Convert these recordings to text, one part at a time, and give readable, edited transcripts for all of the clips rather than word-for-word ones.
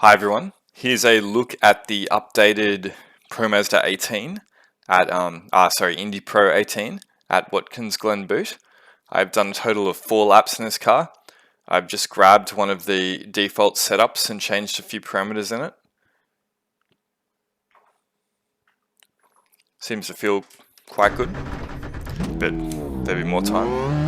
Hi everyone, here's a look at the updated Pro Mazda 18 at Indy Pro 18 at Watkins Glen boot. I've done a total of 4 laps in this car. I've just grabbed one of the default setups and changed a few parameters in it. Seems to feel quite good, but there'll be more time.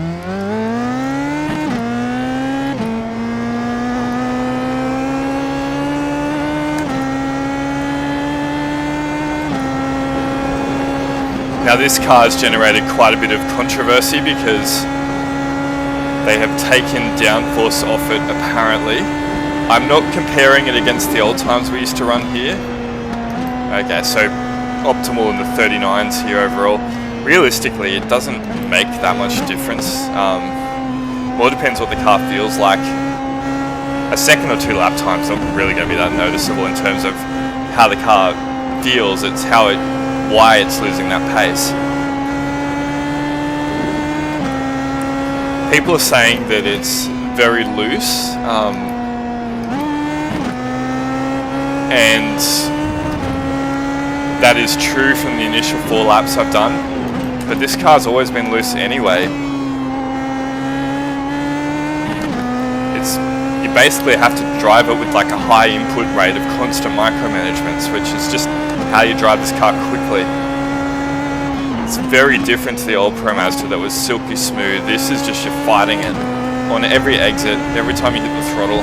Now this car has generated quite a bit of controversy because they have taken downforce off it apparently. I'm not comparing it against the old times we used to run here. Okay, so optimal in the 39s here overall. Realistically, it doesn't make that much difference. More depends what the car feels like. A second or 2 lap time's not really going to be that noticeable in terms of how the car feels. It's why it's losing that pace. People are saying that it's very loose, and that is true from the initial 4 laps I've done, but this car's always been loose anyway. You basically have to drive it with like a high input rate of constant micromanagements, which is just how you drive this car quickly. It's very different to the old Pro Mazda that was silky smooth. This is just you're fighting it on every exit, every time you hit the throttle.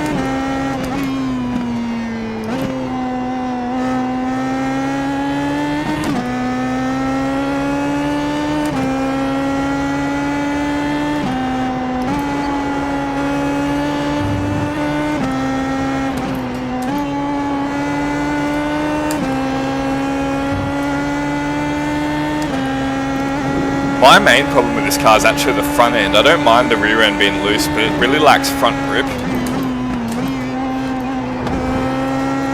My main problem with this car is actually the front end. I don't mind the rear end being loose, but it really lacks front grip.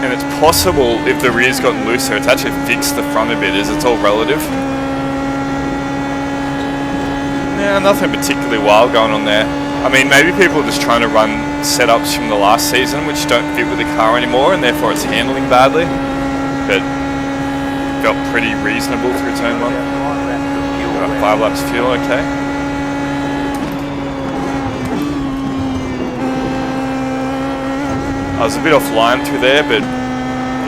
And it's possible if the rear's gotten looser, it's actually fixed the front a bit, as it's all relative. Yeah, nothing particularly wild going on there. I mean, maybe people are just trying to run setups from the last season which don't fit with the car anymore, and therefore it's handling badly. But felt pretty reasonable through turn 1. 5 laps fuel, okay. I was a bit offline through there, but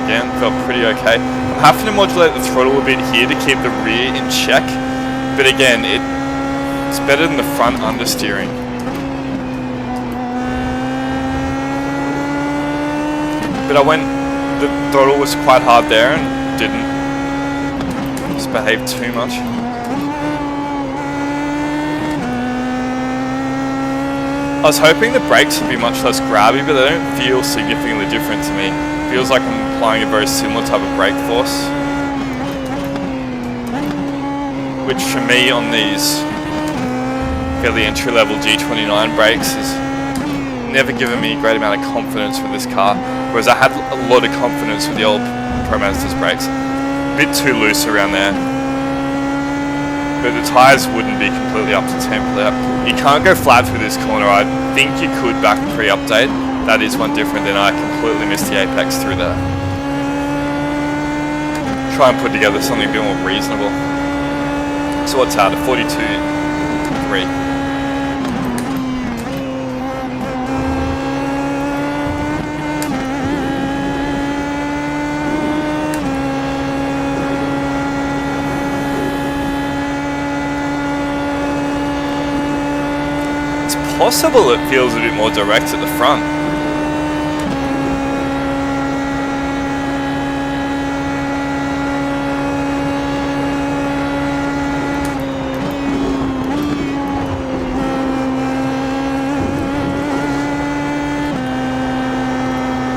again, felt pretty okay. I'm having to modulate the throttle a bit here to keep the rear in check, but again, it's better than the front understeering. But the throttle was quite hard there and didn't misbehave too much. I was hoping the brakes would be much less grabby, but they don't feel significantly different to me. It feels like I'm applying a very similar type of brake force, which for me on these fairly entry-level G29 brakes has never given me a great amount of confidence with this car, whereas I had a lot of confidence with the old Pro Mazda's brakes. A bit too loose around there. But the tyres wouldn't be completely up to template. You can't go flat through this corner. I think you could back pre-update. That is one different, then I completely missed the apex through there. Try and put together something a bit more reasonable. So what's out? A 42.3. Possible it feels a bit more direct at the front.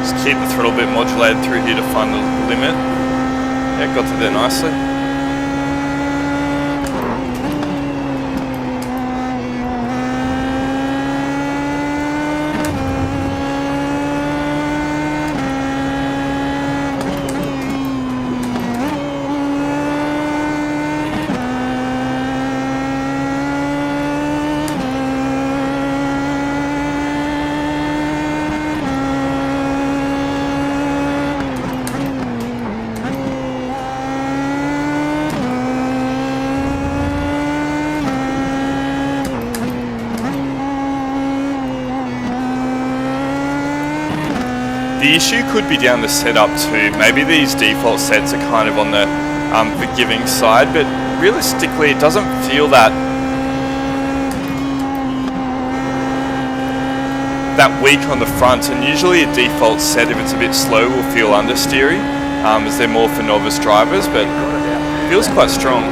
Just keep the throttle a bit modulated through here to find the limit. Yeah, got to there nicely. The issue could be down the setup too. Maybe these default sets are kind of on the forgiving side, but realistically it doesn't feel that weak on the front, and usually a default set, if it's a bit slow, will feel understeery, as they're more for novice drivers, but it feels quite strong.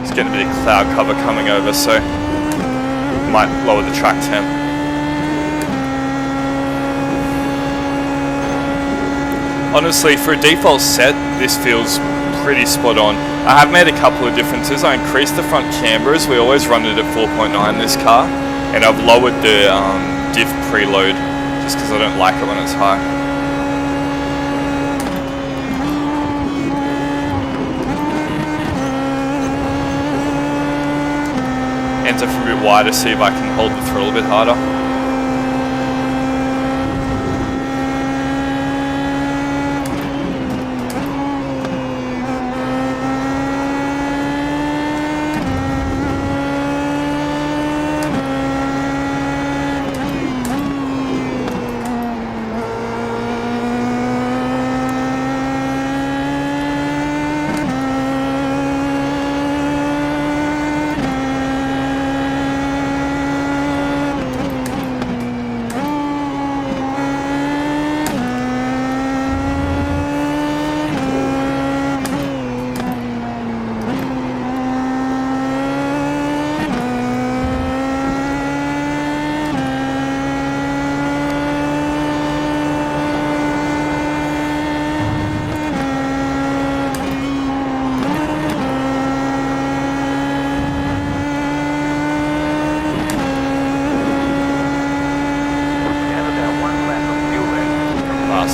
It's getting a bit of cloud cover coming over, so might lower the track temp. Honestly, for a default set, this feels pretty spot on. I have made a couple of differences. I increased the front cambers. We always run it at 4.9 this car, and I've lowered the diff preload just because I don't like it when it's high. Enter for a bit wider, see if I can hold the throttle a bit harder.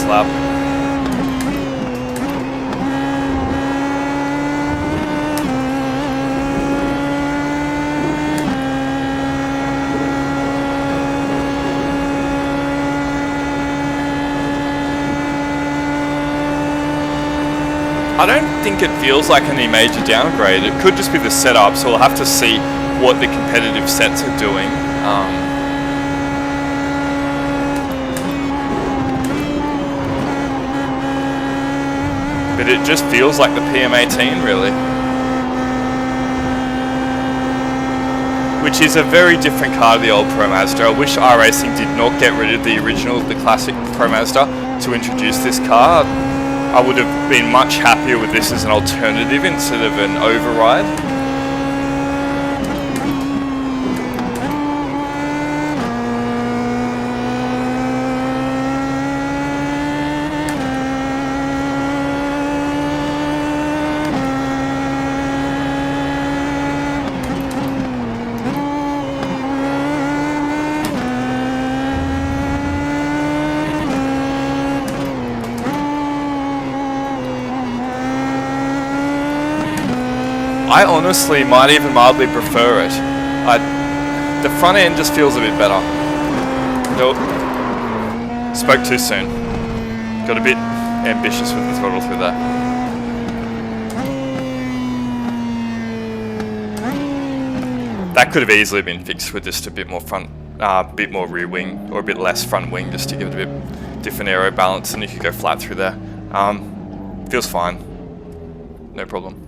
Lap. I don't think it feels like any major downgrade. It could just be the setup, so we'll have to see what the competitive sets are doing. But it just feels like the Pm18 really. Which is a very different car to the old Pro Mazda. I wish iRacing did not get rid of the original, the classic Pro Mazda, to introduce this car. I would have been much happier with this as an alternative instead of an override. I honestly might even mildly prefer it. The front end just feels a bit better. Nope. Spoke too soon. Got a bit ambitious with the throttle through there. That could have easily been fixed with just a bit more front, bit more rear wing, or a bit less front wing, just to give it a bit different aero balance, and you could go flat through there. Feels fine. No problem.